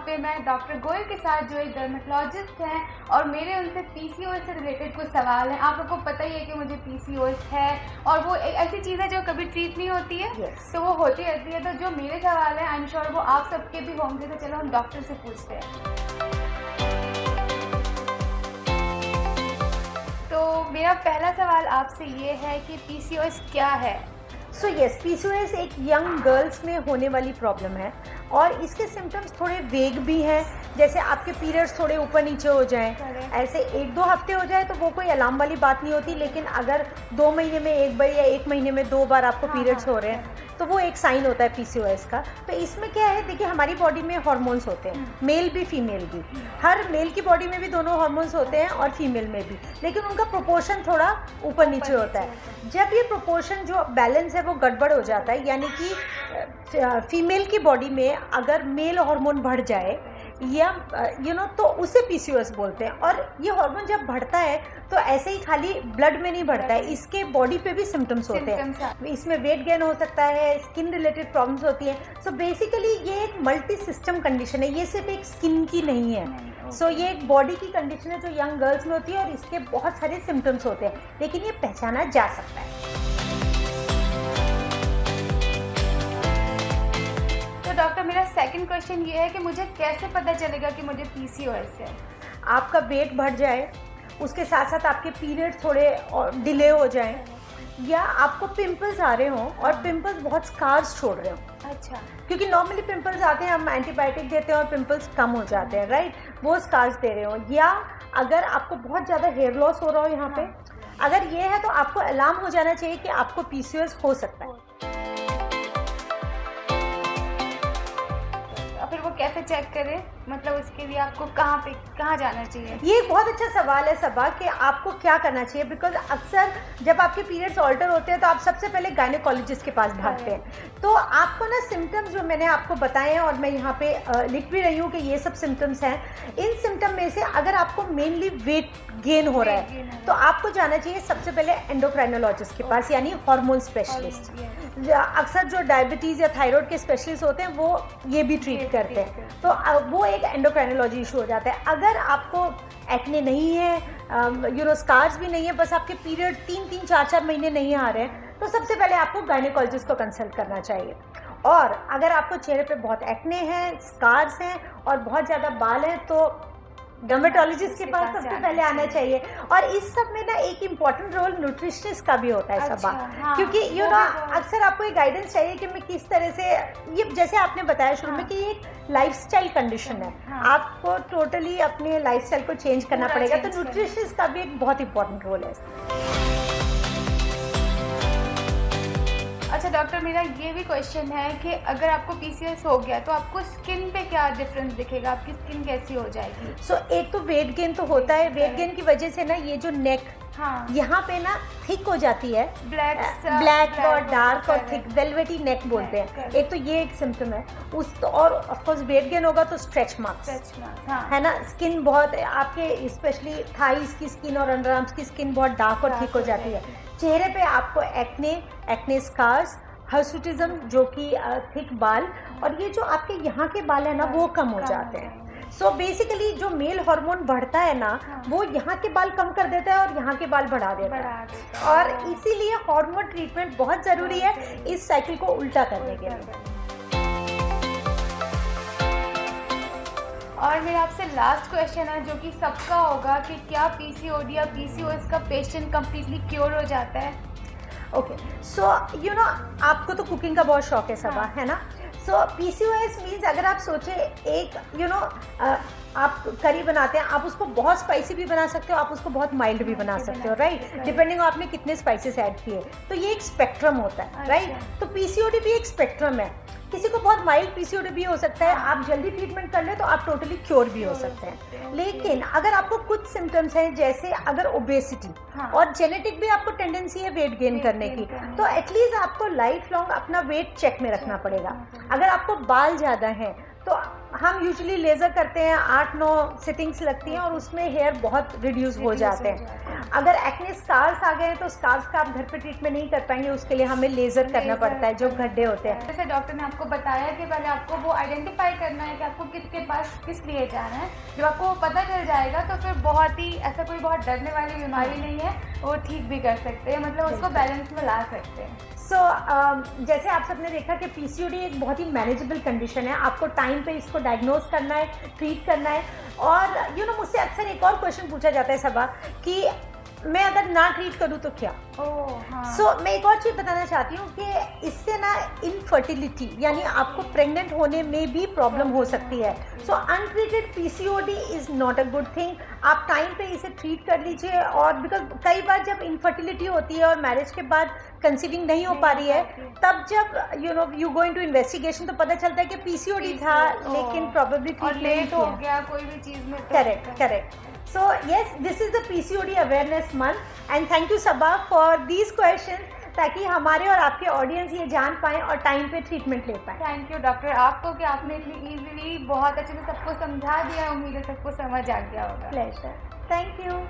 पे मैं डॉक्टर गोयल के साथ, जो एक डर्मेटोलॉजिस्ट हैं, और मेरे उनसे पीसीओएस से रिलेटेड कुछ सवाल हैं। आप लोगों को पता ही है कि मुझे पीसीओएस है और वो एक ऐसी चीज़ है जो कभी ट्रीट नहीं होती है। तो वो होती रहती है। तो जो मेरे सवाल हैं आई एम श्योर वो आप सबके भी होंगे। तो चलो हम डॉक्टर से पूछते हैं। तो मेरा पहला सवाल आपसे ये है कि पीसीओएस क्या है? सो यस, पीसीओएस एक यंग गर्ल्स में होने वाली प्रॉब्लम है और इसके सिम्टम्स थोड़े वेग भी हैं। जैसे आपके पीरियड्स थोड़े ऊपर नीचे हो जाएं, ऐसे 1-2 हफ्ते हो जाए तो वो कोई अलार्म वाली बात नहीं होती। लेकिन अगर 2 महीने में 1 बार या 1 महीने में 2 बार आपको पीरियड्स हो रहे हैं तो वो एक साइन होता है पीसीओएस का। तो इसमें क्या है, देखिए हमारी बॉडी में हार्मोन्स होते हैं, मेल भी फीमेल भी। हर मेल की बॉडी में भी दोनों हार्मोन्स होते हैं और फीमेल में भी, लेकिन उनका प्रोपोर्शन थोड़ा ऊपर नीचे होता है। जब ये प्रोपोर्शन जो बैलेंस है वो गड़बड़ हो जाता है, यानी कि फीमेल की बॉडी में अगर मेल हार्मोन बढ़ जाए या तो उसे पीसीओएस बोलते हैं। और ये हार्मोन जब बढ़ता है तो ऐसे ही खाली ब्लड में नहीं बढ़ता है, इसके बॉडी पे भी सिम्टम्स होते हैं। इसमें वेट गेन हो सकता है, स्किन रिलेटेड प्रॉब्लम्स होती हैं। सो बेसिकली ये एक मल्टी सिस्टम कंडीशन है, ये सिर्फ एक स्किन की नहीं है। सो ये एक बॉडी की कंडीशन है जो यंग गर्ल्स में होती है और इसके बहुत सारे सिम्टम्स होते हैं, लेकिन ये पहचाना जा सकता है। डॉक्टर, मेरा सेकंड क्वेश्चन ये है कि मुझे कैसे पता चलेगा कि मुझे पीसीओएस है? आपका वेट बढ़ जाए, उसके साथ साथ आपके पीरियड थोड़े डिले हो जाएं, या आपको पिंपल्स आ रहे हों और पिंपल्स बहुत स्कार्स छोड़ रहे हों। अच्छा। क्योंकि नॉर्मली पिंपल्स आते हैं, हम एंटीबायोटिक देते हैं और पिंपल्स कम हो जाते हैं, राइट, वो स्कार्स दे रहे हों। या अगर आपको बहुत ज़्यादा हेयर लॉस हो रहा हो यहाँ पे, अगर ये है तो आपको अलार्म हो जाना चाहिए कि आपको पीसीओएस हो सकता है। फिर वो कैसे चेक करें, मतलब उसके लिए आपको कहाँ जाना चाहिए? ये एक बहुत अच्छा सवाल है सबा कि आपको क्या करना चाहिए। बिकॉज अक्सर जब आपके पीरियड्स ऑल्टर होते हैं तो आप सबसे पहले गायनेकोलॉजिस्ट के पास भागते हैं। तो आपको ना सिम्टम्स जो मैंने आपको बताए हैं और मैं यहाँ पे लिख भी रही हूँ कि ये सब सिम्टम्स हैं, इन सिम्टम में से अगर आपको मेनली वेट गेन हो रहा है तो आपको जाना चाहिए सबसे पहले एंडोक्राइनोलॉजिस्ट के पास, यानी हार्मोन स्पेशलिस्ट। अक्सर जो डायबिटीज़ या थायराइड के स्पेशलिस्ट होते हैं वो ये भी ट्रीट करते हैं, तो वो एक एंडोक्राइनोलॉजी इशू हो जाता है। अगर आपको एक्ने नहीं है, स्कार्स भी नहीं है, बस आपके पीरियड 3-3, 4-4 महीने नहीं आ रहे हैं, तो सबसे पहले आपको गायनेकोलॉजिस्ट को कंसल्ट करना चाहिए। और अगर आपको चेहरे पे बहुत एक्ने हैं, स्कार्स हैं और बहुत ज़्यादा बाल हैं तो डर्मेटोलॉजिस्ट के पास सबसे पहले आना चाहिए। और इस सब में ना एक इम्पॉर्टेंट रोल न्यूट्रिशनिस्ट का भी होता है सबा। क्योंकि अक्सर आपको एक गाइडेंस चाहिए कि मैं किस तरह से, ये जैसे आपने बताया शुरू में कि ये एक लाइफस्टाइल कंडीशन है, आपको टोटली अपने लाइफस्टाइल को चेंज करना पड़ेगा, तो न्यूट्रिशनिस्ट का भी एक बहुत इंपॉर्टेंट रोल है। अच्छा डॉक्टर, मेरा ये भी क्वेश्चन है कि अगर आपको पीसीओएस हो गया तो आपको स्किन पे क्या डिफरेंस दिखेगा, आपकी स्किन कैसी हो जाएगी? एक तो वेट गेन तो होता है, वेट गेन की वजह से ना ये जो नेक यहाँ पे ना थिक हो जाती है, ब्लैक और डार्क और थिक, वेलवेटी नेक बोलते हैं। एक तो ये एक सिम्टम है और ऑफ कोर्स वेट गेन होगा तो स्ट्रेच मार्क्स है ना, स्किन बहुत आपके स्पेशली थाइस की स्किन और अंडर आर्म्स की स्किन बहुत डार्क और थिक हो जाती है। चेहरे पे आपको एक्ने स्कार्स, हर्सुटिज्म जो कि थिक बाल, और ये जो आपके यहाँ के बाल है ना वो कम हो जाते हैं। सो बेसिकली जो मेल हार्मोन बढ़ता है ना वो यहाँ के बाल कम कर देता है और यहाँ के बाल बढ़ा देता है, और इसीलिए हार्मोन ट्रीटमेंट बहुत ज़रूरी है इस साइकिल को उल्टा करने के लिए। और मेरा आपसे लास्ट क्वेश्चन है जो कि सबका होगा कि क्या पीसीओडी या पीसीओएस का पेशेंट कम्प्लीटली क्योर हो जाता है? ओके, सो आपको तो कुकिंग का बहुत शौक है सबा, है ना। सो पीसीओएस मीन्स अगर आप सोचे एक आप करी बनाते हैं, आप उसको बहुत स्पाइसी भी बना सकते हो, आप उसको बहुत माइल्ड भी बना सकते हो, राइट, डिपेंडिंग आपने कितने स्पाइसेस ऐड किए। तो ये एक स्पेक्ट्रम होता है, राइट। तो पीसीओडी भी एक स्पेक्ट्रम है, किसी को बहुत माइल्ड पीसीओडी भी हो सकता है, आप जल्दी ट्रीटमेंट कर ले तो आप टोटली क्योर भी हो सकते हैं। लेकिन अगर आपको कुछ सिम्टम्स हैं, जैसे अगर ओबेसिटी और जेनेटिक भी आपको टेंडेंसी है वेट गेन करने की, तो एटलीस्ट आपको लाइफ लॉन्ग अपना वेट चेक में रखना पड़ेगा। अगर आपको बाल ज़्यादा हैं तो हम यूजुअली लेज़र करते हैं, 8-9 सिटिंग्स लगती हैं और उसमें हेयर बहुत रिड्यूस हो जाते हैं। अगर एक्ने स्कार्स आ गए हैं तो स्कार्स का आप घर पे ट्रीटमेंट नहीं कर पाएंगे, उसके लिए हमें लेज़र करना पड़ता है जो गड्ढे होते हैं। जैसे डॉक्टर ने आपको बताया कि पहले आपको वो आइडेंटिफाई करना है कि आपको किसके पास किस लिए जाना है। जब आपको वो पता चल जाएगा तो फिर बहुत ही ऐसा कोई बहुत डरने वाली बीमारी नहीं है, वो ठीक भी कर सकते हैं, मतलब उसको बैलेंस में ला सकते हैं। जैसे आप सबने देखा कि पीसीओडी एक बहुत ही मैनेजेबल कंडीशन है, आपको टाइम पे इसको डायग्नोज करना है, ट्रीट करना है। और मुझसे अक्सर एक और क्वेश्चन पूछा जाता है सबा कि मैं अगर ना ट्रीट करूँ तो क्या? हाँ। मैं एक और चीज़ बताना चाहती हूँ कि इससे ना इनफर्टिलिटी यानी आपको प्रेग्नेंट होने में भी प्रॉब्लम हो सकती है। So untreated PCOD is not a good thing. आप टाइम पे इसे ट्रीट कर लीजिए। और बिकॉज कई बार जब इनफर्टिलिटी होती है और मैरिज के बाद कंसीविंग नहीं हो पा रही है, तब जब यू गो इनटू इन्वेस्टिगेशन तो पता चलता है कि पीसीओडी था, लेकिन प्रॉब्लली लेट हो गया कोई भी चीज़ में। Correct. So yes, this is the PCOD awareness month and thank you Saba for these questions, ताकि हमारे और आपके ऑडियंस ये जान पाएं और टाइम पे ट्रीटमेंट ले पाएं। थैंक यू डॉक्टर आपको कि आपने इतनी इजीली बहुत अच्छे से सबको समझा दिया। उम्मीद है सबको समझ आ गया होगा। Pleasure, thank you.